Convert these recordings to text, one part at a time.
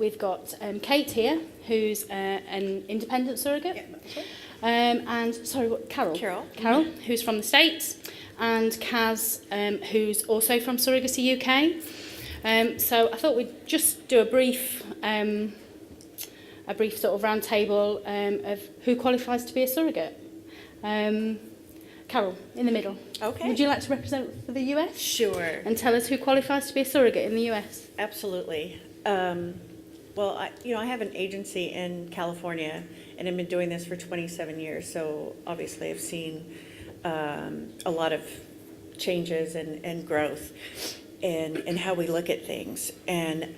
we've got Kate here, who's an independent surrogate. Yeah, that's right. And, sorry, what, Carol? Carol, who's from the States. And Kaz, who's also from Surrogacy UK. So I thought we'd just do a brief sort of round table of who qualifies to be a surrogate. Carol, in the middle. Okay. Would you like to represent for the US? Sure. And tell us who qualifies to be a surrogate in the US? Absolutely. Well, I have an agency in California, and I've been doing this for 27 years. So obviously, I've seen a lot of changes and growth in how we look at things. And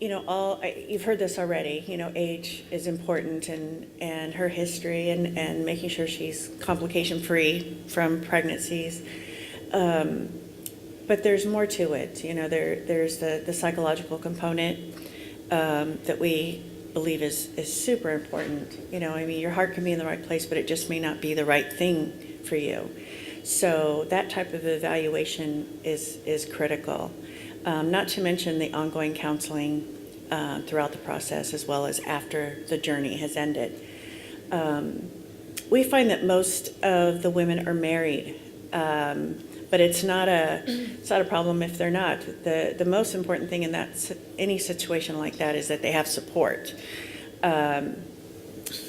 you've heard this already. Age is important, and her history, and making sure she's complication-free from pregnancies. But there's more to it. There's the psychological component that we believe is super important. Your heart can be in the right place, but it just may not be the right thing for you. So that type of evaluation is critical. Not to mention the ongoing counseling throughout the process, as well as after the journey has ended. We find that most of the women are married, but it's not a problem if they're not. The most important thing in any situation like that is that they have support, and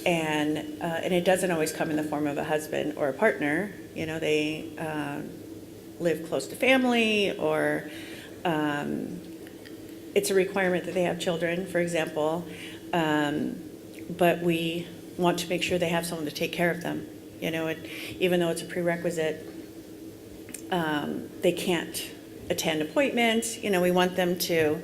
it doesn't always come in the form of a husband or a partner. They live close to family, or it's a requirement that they have children, for example, but we want to make sure they have someone to take care of them. Even though it's a prerequisite, they can't attend appointments. We want them to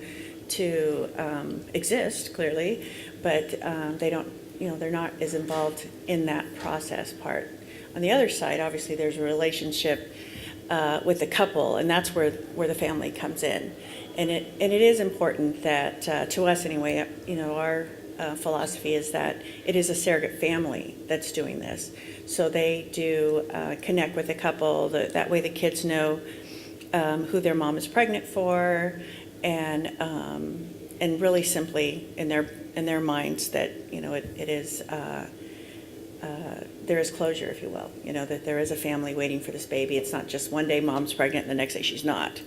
exist, clearly, but they don't. They're not as involved in that process part. On the other side, obviously, there's a relationship with the couple, and that's where the family comes in. And it is important that, to us anyway, our philosophy is that it is a surrogate family that's doing this. So they do connect with the couple. That way the kids know who their mom is pregnant for, and really simply in their minds that it is there is closure, if you will. That there is a family waiting for this baby. It's not just one day mom's pregnant and the next day she's not.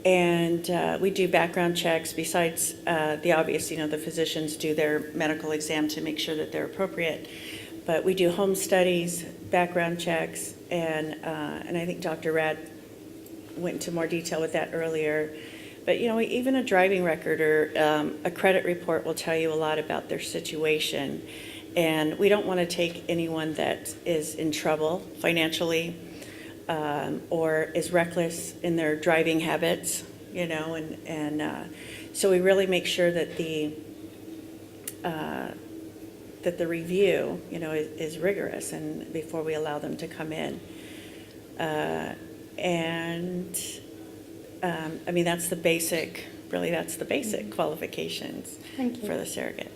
And we do background checks besides the obvious. The physicians do their medical exam to make sure that they're appropriate. But we do home studies, background checks, and I think Dr. Rad went into more detail with that earlier. But even a driving record or a credit report will tell you a lot about their situation. And we don't want to take anyone that is in trouble financially, or is reckless in their driving habits, and so we really make sure that the review, is rigorous, and before we allow them to come in, that's the basic. Really, that's the basic qualifications for the surrogate.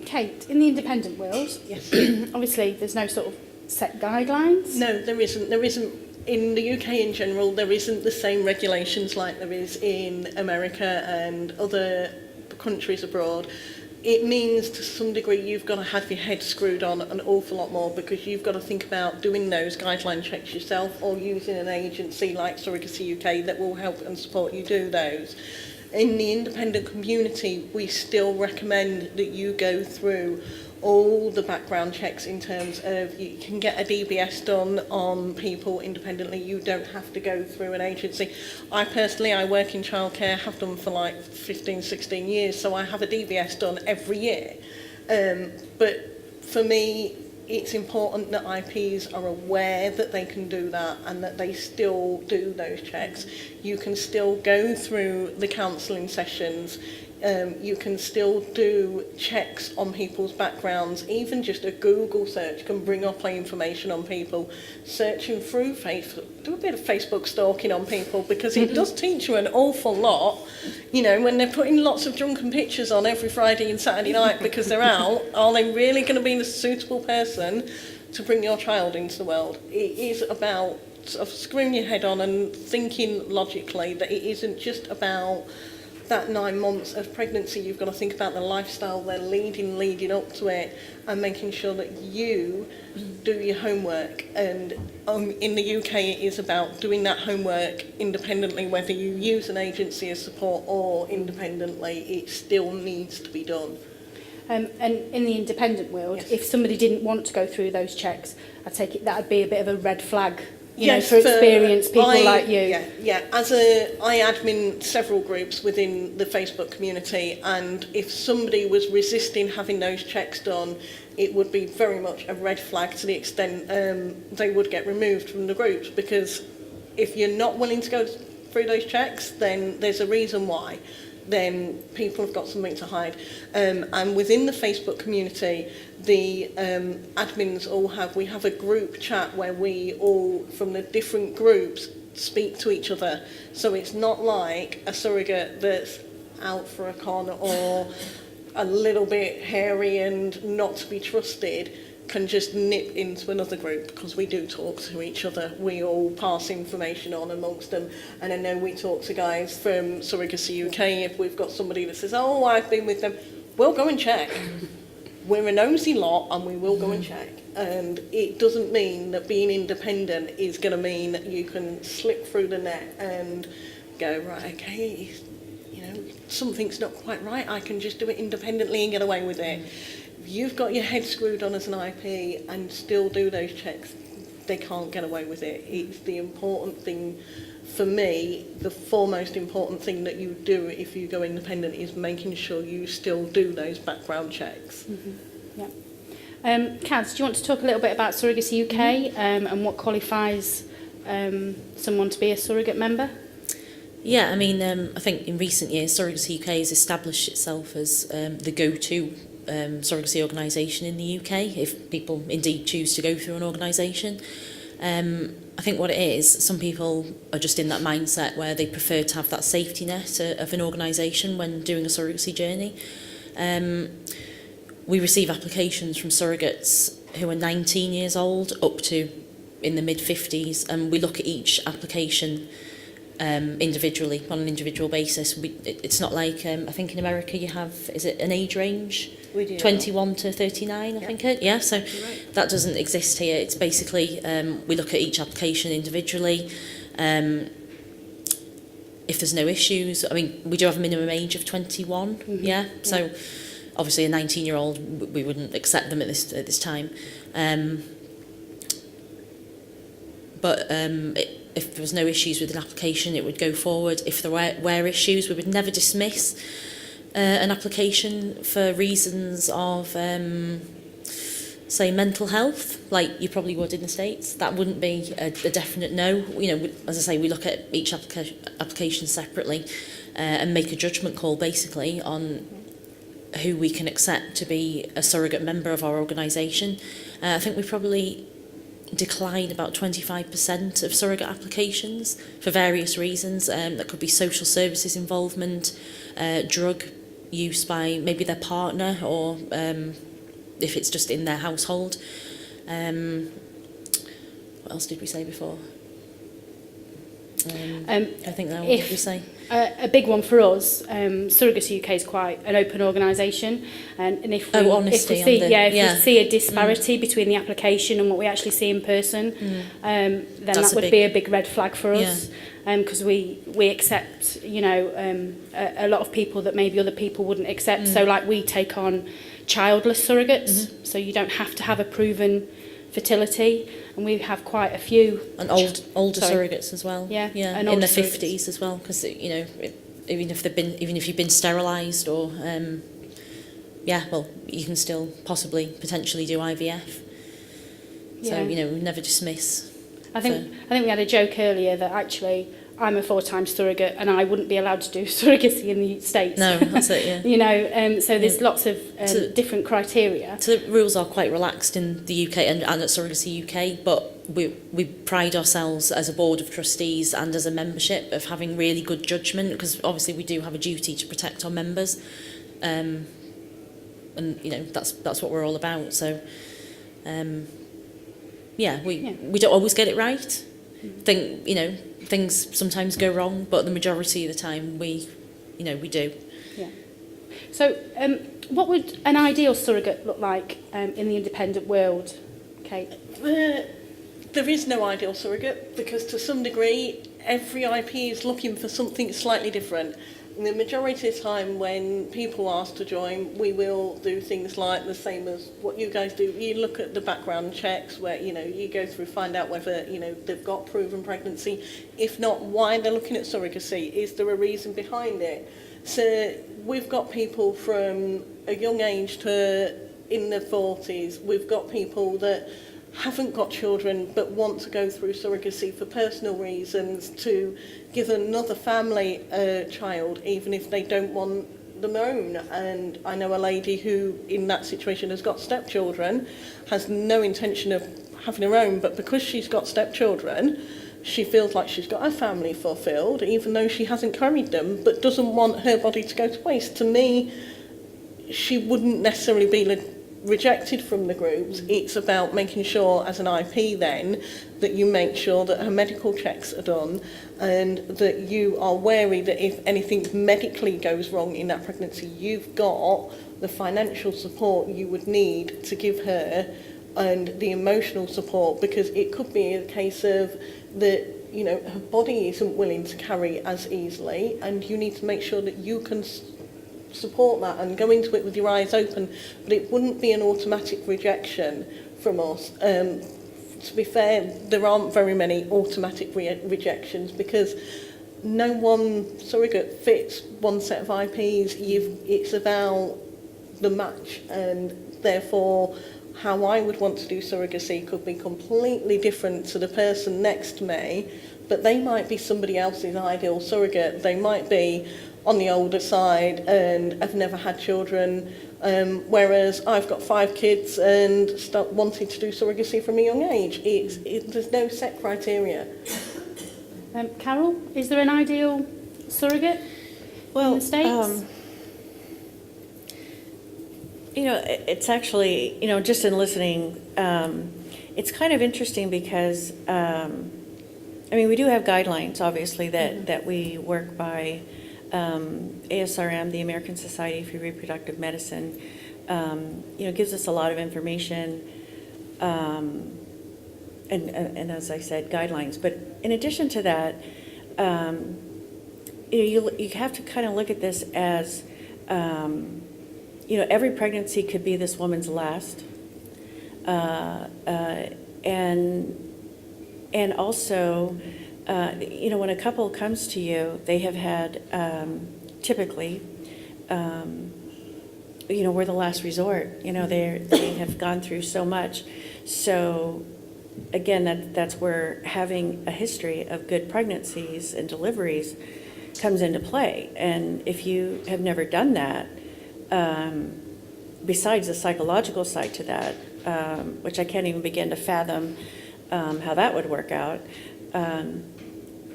Kate, in the independent world, Yes. obviously there's no sort of set guidelines. No, there isn't. There isn't. In the UK in general, there isn't the same regulations like there is in America and other countries abroad. It means to some degree you've got to have your head screwed on an awful lot more, because you've got to think about doing those guideline checks yourself, or using an agency like Surrogacy UK that will help and support you do those. In the independent community, we still recommend that you go through all the background checks in terms of you can get a DBS done on people independently. You don't have to go through an agency. I work in childcare, have done for like 15, 16 years, so I have a DBS done every year. But for me, it's important that IPs are aware that they can do that and that they still do those checks. You can still go through the counselling sessions. You can still do checks on people's backgrounds. Even just a Google search can bring up information on people. Searching through Facebook, do a bit of Facebook stalking on people, because it does teach you an awful lot. When they're putting lots of drunken pictures on every Friday and Saturday night because they're out, are they really going to be the suitable person to bring your child into the world? It is about sort of screwing your head on and thinking logically that it isn't just about that 9 months of pregnancy. You've got to think about the lifestyle they're leading up to it, and making sure that you do your homework. And in the UK, it is about doing that homework independently, whether you use an agency as support or independently. It still needs to be done. And in the independent world, Yes. if somebody didn't want to go through those checks, I take it that would be a bit of a red flag, you Yes, know, for experienced people like you. Yeah. I admin several groups within the Facebook community, and if somebody was resisting having those checks done, it would be very much a red flag to the extent they would get removed from the groups, because if you're not willing to go through those checks, then there's a reason why. Then people have got something to hide. And within the Facebook community, the admins we have a group chat where we all, from the different groups, speak to each other. So it's not like a surrogate that's out for a con or a little bit hairy and not to be trusted can just nip into another group, because we do talk to each other. We all pass information on amongst them. And I know we talk to guys from Surrogacy UK. If we've got somebody that says, oh, I've been with them, we'll go and check. We're a nosy lot, and we will go and check. And it doesn't mean that being independent is going to mean that you can slip through the net and go, right, okay, you know, something's not quite right. I can just do it independently and get away with it. If you've got your head screwed on as an IP and still do those checks, they can't get away with it. It's the important thing for me. The foremost important thing that you do if you go independent is making sure you still do those background checks. Mm-hmm. Yeah. Kaz, do you want to talk a little bit about Surrogacy UK and what qualifies someone to be a surrogate member? Yeah, I mean, I think in recent years, Surrogacy UK has established itself as the go-to surrogacy organisation in the UK, if people indeed choose to go through an organisation. I think what it is, some people are just in that mindset where they prefer to have that safety net of an organisation when doing a surrogacy journey. We receive applications from surrogates who are 19 years old up to in the mid-50s, and we look at each application individually, on an individual basis. It's not like, I think in America you have, is it an age range? We do. 21 to 39, I think. Yeah, so Right. that doesn't exist here. It's basically, we look at each application individually. If there's no issues, I mean, we do have a minimum age of 21, yeah? So obviously a 19-year-old, we wouldn't accept them at this time. But if there was no issues with an application, it would go forward. If there were issues, we would never dismiss an application for reasons of, say, mental health, like you probably would in the States. That wouldn't be a definite no. You know, as I say, we look at each application separately and make a judgment call, basically, on who we can accept to be a surrogate member of our organisation. I think we probably decline about 25% of surrogate applications for various reasons. That could be social services involvement, drug use by maybe their partner, or if it's just in their household. What else did we say before? I think that what did we say? A big one for us, Surrogacy UK is quite an open organisation, and if we, honesty if we see, on the, we see a disparity between the application and what we actually see in person, then that would be a big red flag for us, because we accept, you know, a lot of people that maybe other people wouldn't accept. So like we take on childless surrogates, so you don't have to have a proven fertility, and we have quite a few. And older surrogates as well. Yeah, and in older their 50s as well, because you know, even if you've been sterilised or well, you can still potentially do IVF. So you know, we never dismiss. I think we had a joke earlier that actually I'm a 4-time surrogate and I wouldn't be allowed to do surrogacy in the States. No, that's it, yeah. You know, so there's lots of different criteria. So the rules are quite relaxed in the UK and at Surrogacy UK, but we pride ourselves as a board of trustees and as a membership of having really good judgment, because obviously we do have a duty to protect our members, and you know, that's what we're all about. So we don't always get it right. things sometimes go wrong, but the majority of the time we do. Yeah. So, what would an ideal surrogate look like in the independent world, Kate? There is no ideal surrogate, because to some degree every IP is looking for something slightly different. And the majority of the time when people ask to join, we will do things like the same as what you guys do. You look at the background checks where, you go through, find out whether, they've got proven pregnancy. If not, why they're looking at surrogacy. Is there a reason behind it? So we've got people from a young age to in their 40s. We've got people that haven't got children but want to go through surrogacy for personal reasons, to give another family a child even if they don't want them own. And I know a lady who in that situation has got stepchildren, has no intention of having her own, but because she's got stepchildren she feels like she's got her family fulfilled even though she hasn't carried them, but doesn't want her body to go to waste. To me, she wouldn't necessarily be rejected from the groups. It's about making sure as an IP then that you make sure that her medical checks are done and that you are wary that if anything medically goes wrong in that pregnancy, you've got the financial support you would need to give her and the emotional support, because it could be a case of that her body isn't willing to carry as easily, and you need to make sure that you can support that and go into it with your eyes open. But it wouldn't be an automatic rejection from us. To be fair, there aren't very many automatic rejections, because no one surrogate fits one set of IPs. It's about the match, and therefore how I would want to do surrogacy could be completely different to the person next to me, but they might be somebody else's ideal surrogate. They might be on the older side and have never had children, whereas I've got 5 kids and wanted to do surrogacy from a young age. There's no set criteria. Carol, is there an ideal surrogate in the States? It's actually, just in listening, it's kind of interesting because, we do have guidelines, obviously, that we work by. ASRM, the American Society for Reproductive Medicine, gives us a lot of information, and as I said, guidelines. But in addition to that, you have to kind of look at this as, every pregnancy could be this woman's last, and also. When a couple comes to you, they have had, typically, we're the last resort. They have gone through so much. So, again, that's where having a history of good pregnancies and deliveries comes into play. And if you have never done that, besides the psychological side to that, which I can't even begin to fathom how that would work out,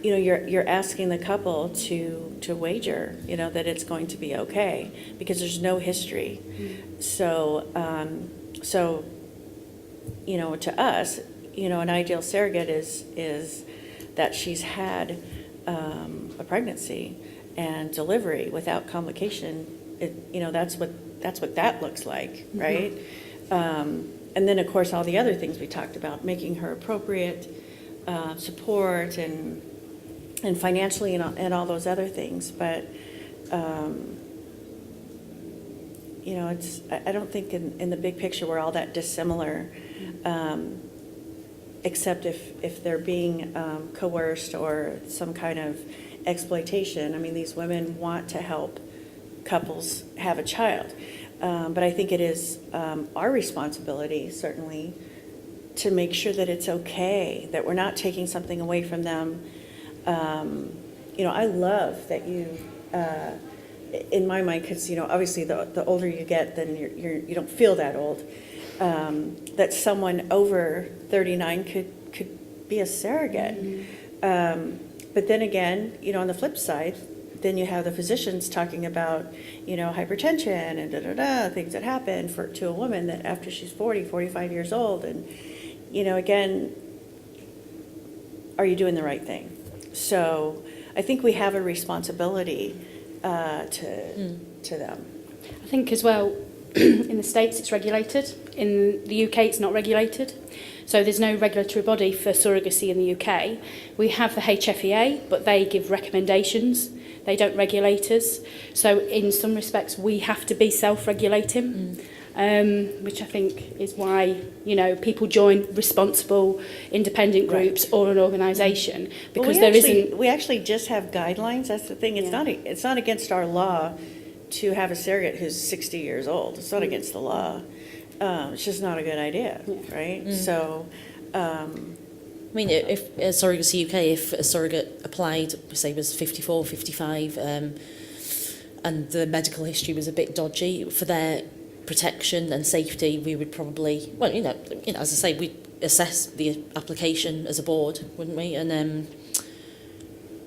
you're asking the couple to wager, that it's going to be okay, because there's no history. So, to us, an ideal surrogate is that she's had a pregnancy and delivery without complication. That's what that looks like, right? And then, of course, all the other things we talked about, making her appropriate support and financially and all those other things. But it's, I don't think in the big picture we're all that dissimilar, except if they're being coerced or some kind of exploitation. These women want to help couples have a child, but I think it is our responsibility, certainly, to make sure that it's okay, that we're not taking something away from them. I love that you, in my mind, because obviously the older you get, then you don't feel that old. That someone over 39 could be a surrogate. But then again, on the flip side, then you have the physicians talking about, hypertension and things that happen to a woman that after she's 40, 45 years old, and again, are you doing the right thing? So I think we have a responsibility to them. I think as well, in the States it's regulated. In the UK it's not regulated. So there's no regulatory body for surrogacy in the UK. We have the HFEA, but they give recommendations. They don't regulate us. So in some respects we have to be self-regulating, which I think is why, you know, people join responsible independent groups or an organisation, because we actually just have guidelines. That's the thing. It's not against our law to have a surrogate who's 60 years old. It's not against the law. It's just not a good idea, right? So, I mean, if Surrogacy UK, if a surrogate applied, say, was 54, 55, and the medical history was a bit dodgy, for their protection and safety, we would probably, well, you know, as I say, we'd assess the application as a board, wouldn't we? And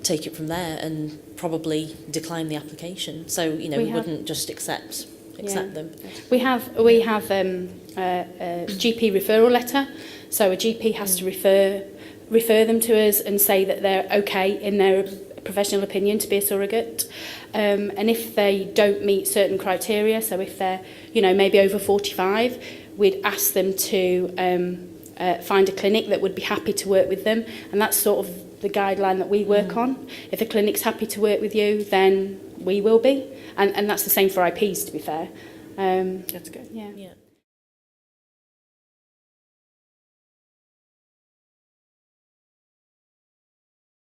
take it from there and probably decline the application. So, you know, we wouldn't just accept them. We have a GP referral letter, so a GP has to refer them to us and say that they're okay in their professional opinion to be a surrogate, and if they don't meet certain criteria, so if they're, you know, maybe over 45, we'd ask them to find a clinic that would be happy to work with them, and that's sort of the guideline that we work on. If a clinic's happy to work with you, then we will be, and that's the same for IPs, to be fair. that's good. Yeah.